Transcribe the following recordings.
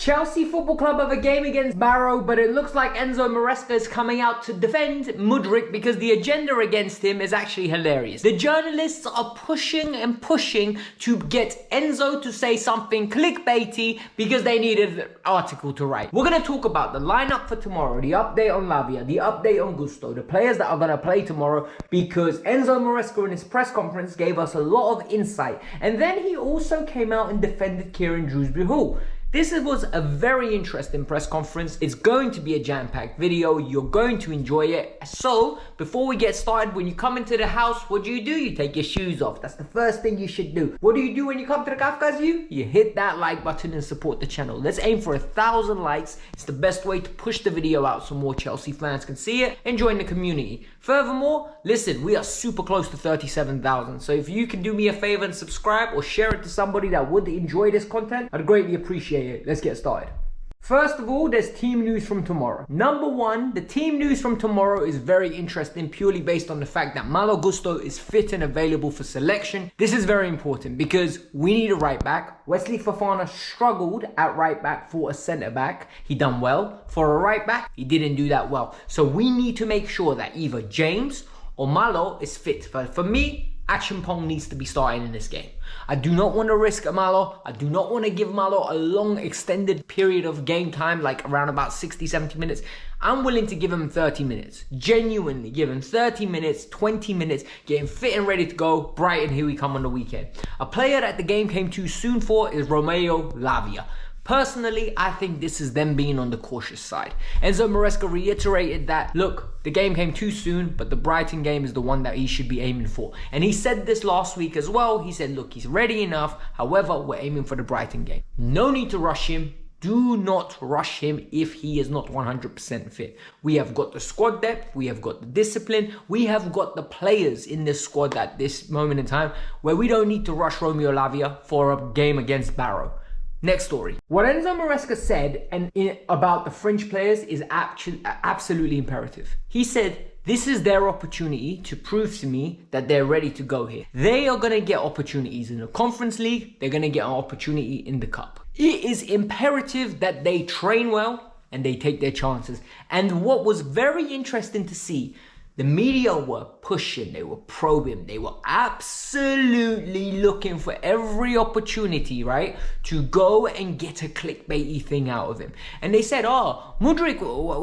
Chelsea Football Club have a game against Barrow, but it looks like Enzo Maresca is coming out to defend Mudryk because the agenda against him is actually hilarious. The journalists are pushing and pushing to get Enzo to say something clickbaity because they needed an article to write. We're going to talk about the lineup for tomorrow, the update on Lavia, the update on Gusto, the players that are going to play tomorrow, because Enzo Maresca in his press conference gave us a lot of insight. And then he also came out and defended Dewsbury-Hall. This was a very interesting press conference. It's going to be a jam-packed video. You're going to enjoy it. So, before we get started, when you come into the house, what do? You take your shoes off. That's the first thing you should do. What do you do when you come to the Kavkas View? You hit that like button and support the channel. Let's aim for 1,000 likes. It's the best way to push the video out so more Chelsea fans can see it and join the community. Furthermore, listen, we are super close to 37,000. So if you can do me a favor and subscribe or share it to somebody that would enjoy this content, I'd greatly appreciate it. Let's get started. First of all, there's team news from tomorrow. Number one, the team news from tomorrow is very interesting purely based on the fact that Malo Gusto is fit and available for selection. This is very important because we need a right back. Wesley Fofana struggled at right back for a centre back. He done well. For a right back, he didn't do that well. So we need to make sure that either James or Malo is fit. For me, Achimpong needs to be starting in this game. I do not want to risk a Malo. I do not want to give Malo a long extended period of game time, like around about 60, 70 minutes. I'm willing to give him 30 minutes. Genuinely give him 30 minutes, 20 minutes, get him fit and ready to go. Brighton, here we come on the weekend. A player that the game came too soon for is Romeo Lavia. Personally, I think this is them being on the cautious side. Enzo Maresca reiterated that, look, the game came too soon, but the Brighton game is the one that he should be aiming for. And he said this last week as well. He said, look, he's ready enough. However, we're aiming for the Brighton game. No need to rush him. Do not rush him if he is not 100% fit. We have got the squad depth. We have got the discipline. We have got the players in this squad at this moment in time where we don't need to rush Romeo Lavia for a game against Barrow. Next story. What Enzo Maresca said about the French players is absolutely imperative. He said, this is their opportunity to prove to me that they're ready to go here. They are going to get opportunities in the Conference League. They're going to get an opportunity in the Cup. It is imperative that they train well and they take their chances. And what was very interesting to see, the media were pushing, they were probing, they were absolutely looking for every opportunity, right, to go and get a clickbaity thing out of him. And they said, oh, Mudryk,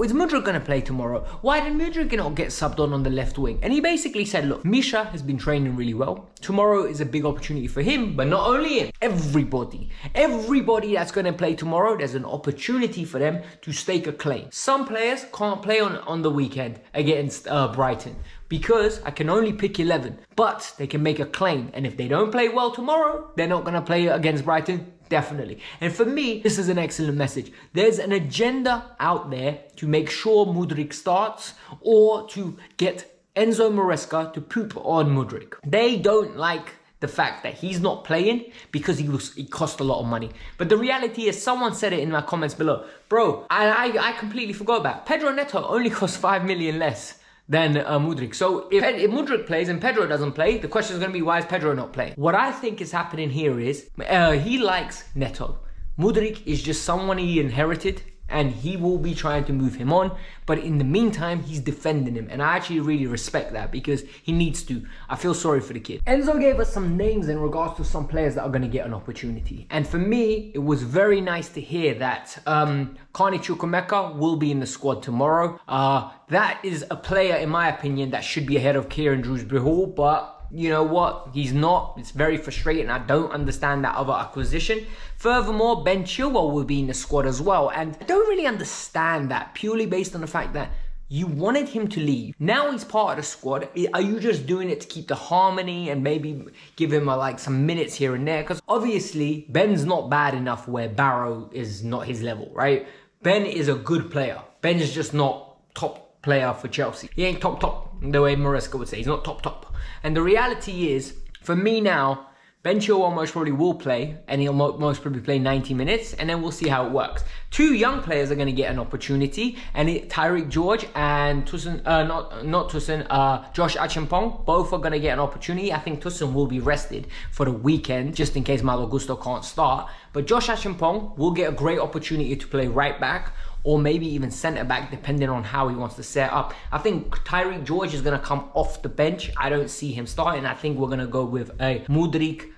is Mudryk going to play tomorrow? Why did Mudryk not get subbed on the left wing? And he basically said, look, Misha has been training really well. Tomorrow is a big opportunity for him, but not only him, everybody that's going to play tomorrow, there's an opportunity for them to stake a claim. Some players can't play on the weekend against Brighton because I can only pick 11, but they can make a claim. And if they don't play well tomorrow, they're not going to play against Brighton. Definitely. And for me, this is an excellent message. There's an agenda out there to make sure Mudryk starts or to get Enzo Maresca to poop on Mudryk. They don't like the fact that he's not playing because he cost a lot of money. But the reality is, someone said it in my comments below. Bro, I completely forgot about it. Pedro Neto only costs 5 million less than Mudryk. So if Mudryk plays and Pedro doesn't play, the question is going to be, why is Pedro not playing? What I think is happening here is he likes Neto. Mudryk is just someone he inherited, and he will be trying to move him on. But in the meantime, he's defending him. And I actually really respect that because he needs to. I feel sorry for the kid. Enzo gave us some names in regards to some players that are going to get an opportunity. And for me, it was very nice to hear that Carney Chukwuemeka will be in the squad tomorrow. That is a player, in my opinion, that should be ahead of Dewsbury-Hall. But you know what? He's not. It's very frustrating. I don't understand that other acquisition. Furthermore, Ben Chilwell will be in the squad as well. And I don't really understand that purely based on the fact that you wanted him to leave. Now he's part of the squad. Are you just doing it to keep the harmony and maybe give him like some minutes here and there? Because obviously, Ben's not bad enough where Barrow is not his level, right? Ben is a good player. Ben is just not top player for Chelsea. He ain't top, the way Maresca would say. He's not top. And the reality is, for me now, Ben Chilwell most probably will play, and he'll most probably play 90 minutes, and then we'll see how it works. Two young players are going to get an opportunity, and Tyreek George and Toussaint, Josh Achimpong, both are going to get an opportunity. I think Toussaint will be rested for the weekend, just in case Malo Gusto can't start. But Josh Achimpong will get a great opportunity to play right back, or maybe even centre back, depending on how he wants to set up. I think Tyreek George is going to come off the bench. I don't see him starting. I think we're going to go with a Mudryk,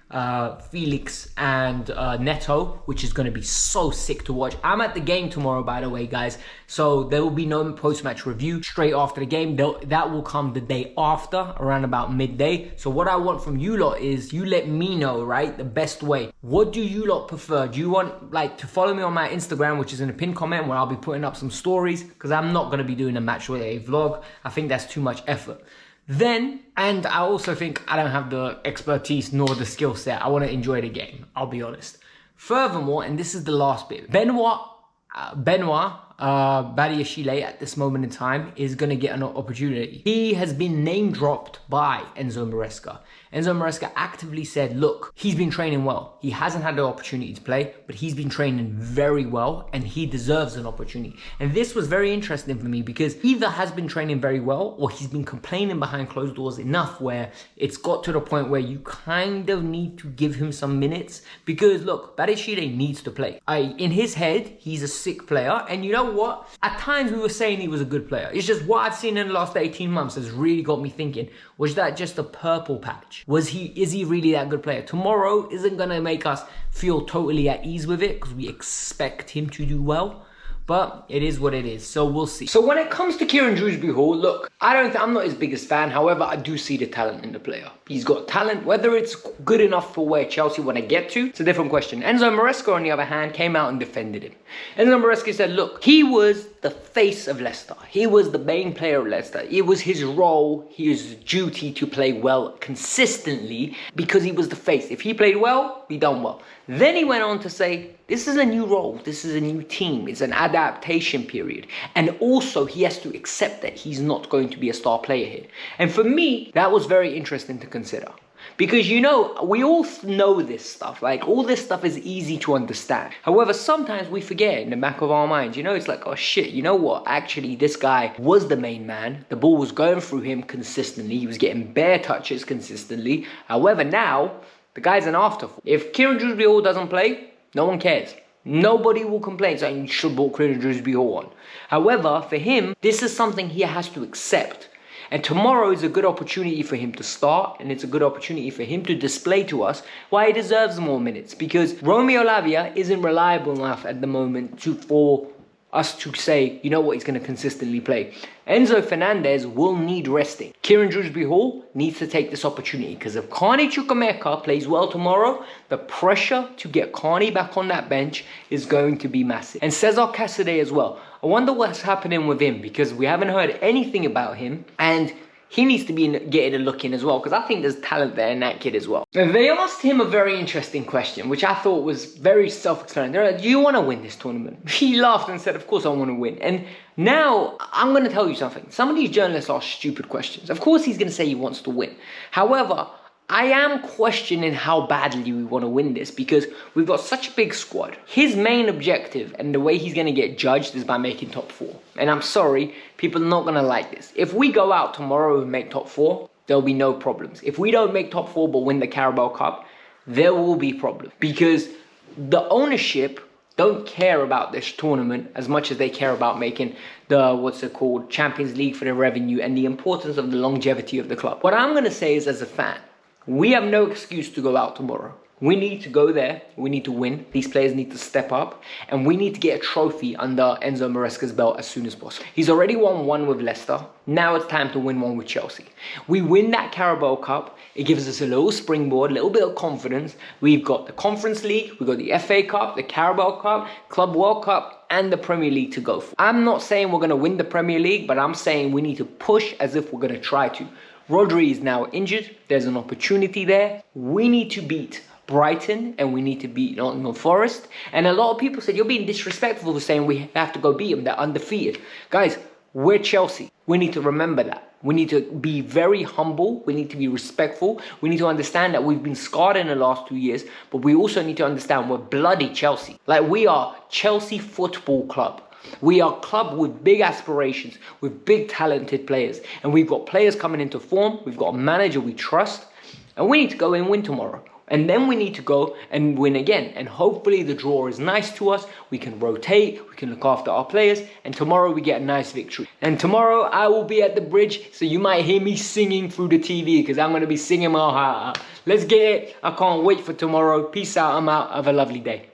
Felix and Neto, which is going to be so sick to watch. I'm at the game tomorrow, by the way, guys, so there will be no post-match review straight after the game. That will come the day after, around about midday. So what I want from you lot is you let me know, right, the best way. What do you lot prefer? Do you want to follow me on my Instagram, which is in the pinned comment, where I'll be putting up some stories, because I'm not going to be doing a match with a vlog. I think that's too much effort. Then, and I also think I don't have the expertise nor the skill set. I want to enjoy the game, I'll be honest. Furthermore, and this is the last bit, Benoit Badiashile at this moment in time is going to get an opportunity. He has been name dropped by Enzo Maresca. Enzo Maresca actively said, look, he's been training well. He hasn't had the opportunity to play, but he's been training very well and he deserves an opportunity. And this was very interesting for me because either has been training very well or he's been complaining behind closed doors enough where it's got to the point where you kind of need to give him some minutes. Because look, Badiashile needs to play. In his head, he's a sick player. And you know what? At times we were saying he was a good player. It's just what I've seen in the last 18 months has really got me thinking, was that just a purple patch? Is he really that good player? Tomorrow isn't going to make us feel totally at ease with it because we expect him to do well. But it is what it is, so we'll see. So when it comes to Kieran Dewsbury-Hall, look, I'm not his biggest fan. However, I do see the talent in the player. He's got talent. Whether it's good enough for where Chelsea want to get to, it's a different question. Enzo Maresca, on the other hand, came out and defended him. Enzo Maresca said, look, he was the face of Leicester. He was the main player of Leicester. It was his role, his duty to play well consistently because he was the face. If he played well, he done well. Then he went on to say, this is a new role. This is a new team. It's an adaptation period. And also he has to accept that he's not going to be a star player here. And for me, that was very interesting to consider. Because, you know, we all know this stuff. Like, all this stuff is easy to understand. However, sometimes we forget in the back of our minds. You know, it's like, oh shit, you know what? Actually, this guy was the main man. The ball was going through him consistently. He was getting bare touches consistently. However, now, the guy's an afterthought. If Kieran Dewsbury-Hall doesn't play, no one cares. Nobody will complain saying you should brought Kieran Dewsbury-Hall on. However, for him, this is something he has to accept. And tomorrow is a good opportunity for him to start, and it's a good opportunity for him to display to us why he deserves more minutes. Because Romeo Lavia isn't reliable enough at the moment for us to say, you know what, he's going to consistently play. Enzo Fernandez will need resting. Kieran Dewsbury-Hall needs to take this opportunity because if Carney Chukwuemeka plays well tomorrow, the pressure to get Carney back on that bench is going to be massive. And Cesar Casadei as well. I wonder what's happening with him because we haven't heard anything about him and he needs to be getting a look in as well because I think there's talent there in that kid as well. And they asked him a very interesting question, which I thought was very self-explanatory. Do you want to win this tournament? He laughed and said, of course I want to win. And now I'm going to tell you something. Some of these journalists ask stupid questions. Of course he's going to say he wants to win. However, I am questioning how badly we want to win this because we've got such a big squad. His main objective and the way he's going to get judged is by making top 4. And I'm sorry, people are not going to like this. If we go out tomorrow and make top 4, there'll be no problems. If we don't make top 4 but win the Carabao Cup, there will be problems. Because the ownership don't care about this tournament as much as they care about making the, Champions League for the revenue and the importance of the longevity of the club. What I'm going to say is, as a fan, we have no excuse to go out tomorrow. We need to go there. We need to win. These players need to step up. And we need to get a trophy under Enzo Maresca's belt as soon as possible. He's already won one with Leicester. Now it's time to win one with Chelsea. We win that Carabao Cup. It gives us a little springboard, a little bit of confidence. We've got the Conference League. We've got the FA Cup, the Carabao Cup, Club World Cup, and the Premier League to go for. I'm not saying we're going to win the Premier League, but I'm saying we need to push as if we're going to try to. Rodri is now injured. There's an opportunity there. We need to beat Brighton and we need to beat Nottingham Forest. And a lot of people said, you're being disrespectful for saying we have to go beat them. They're undefeated. Guys, We're Chelsea. We need to remember that. We need to be very humble. We need to be respectful. We need to understand that we've been scarred in the last 2 years, but we also need to understand we're bloody Chelsea. Like, we are Chelsea Football Club. We are a club with big aspirations, with big talented players. And we've got players coming into form. We've got a manager we trust. And we need to go and win tomorrow. And then we need to go and win again. And hopefully the draw is nice to us. We can rotate, we can look after our players, and tomorrow we get a nice victory. And tomorrow I will be at the bridge, so you might hear me singing through the TV because I'm going to be singing my heart out. Let's get it. I can't wait for tomorrow. Peace out. I'm out. Have a lovely day.